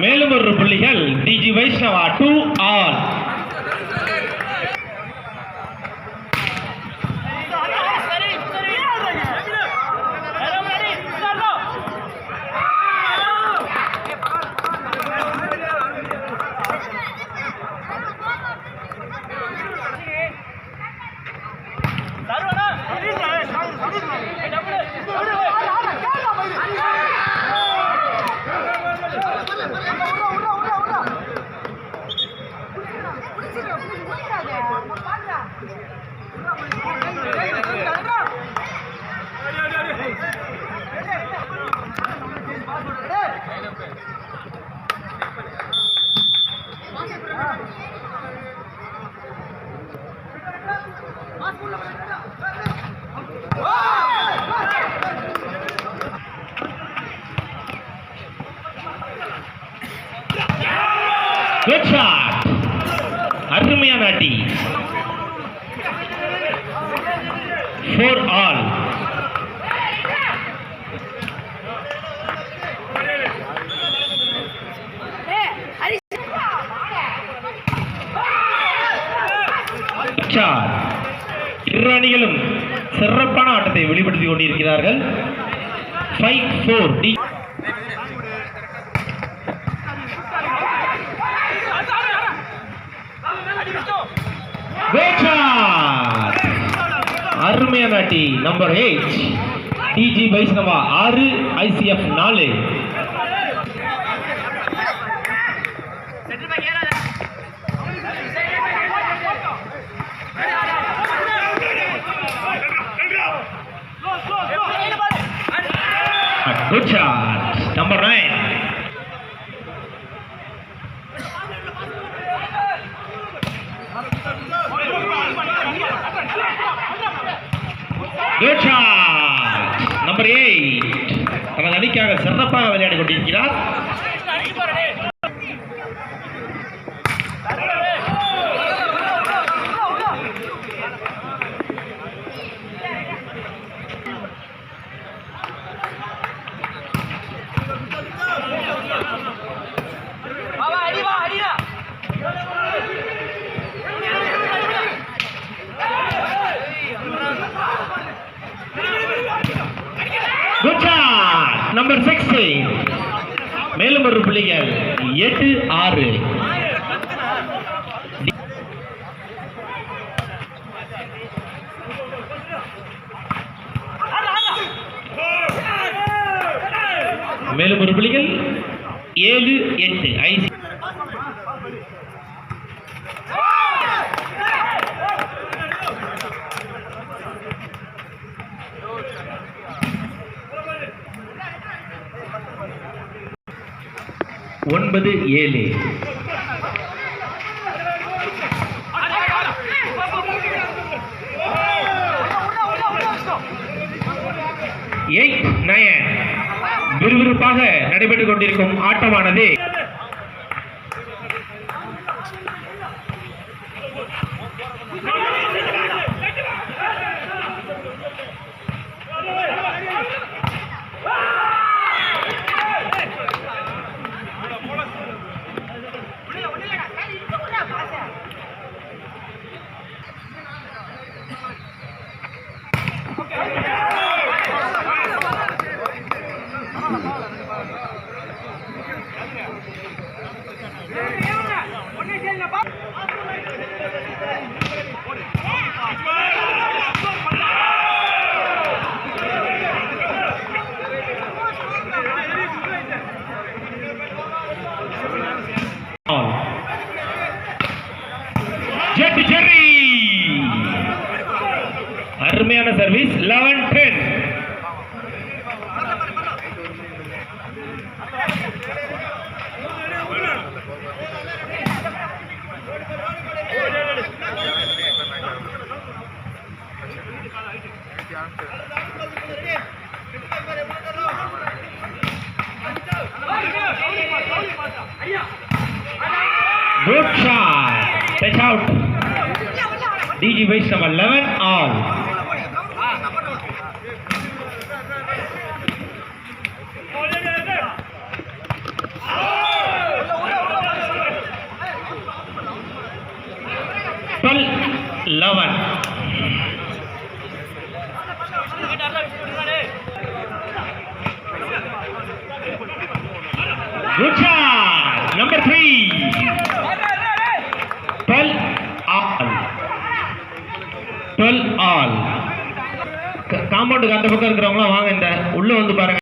மேலும் ஒரு புள்ளிகள் டிஜி வைஷ்ணவா 2 ஆல். Good shot. அருமையான அடி. 4 all. இரு அணிகளும் சிறப்பான ஆட்டத்தை வெளிப்படுத்திக் கொண்டிருக்கிறார்கள். 5-4. அருமையான அடி. நம்பர் 8 டிஜி Vaishnava 6 ICF 4. Good shot. Number 9. Good shot. Number 8. தனது அணிக்காக சிறப்பாக விளையாடி கொண்டிருக்கிறார். Good shot. Number 16. மேலும் ஒரு புள்ளிகள் 8-6. மேலும் ஒரு புள்ளிகள் 7-8. ஐசி 9-7. விறுவிறுப்பாக நடைபெற்றுக் கொண்டிருக்கும் ஆட்டமானது அருமையான service. 11-10. Good shot. Touch out. DG Vaishnava 11 all. 12-11. Good shot. Number 3. 12-all. 12-all. காம்பவுண்டுக்கு அந்த பக்கம் இருக்கிறவங்களாம் வாங்க, இந்த உள்ள வந்து பாருங்க.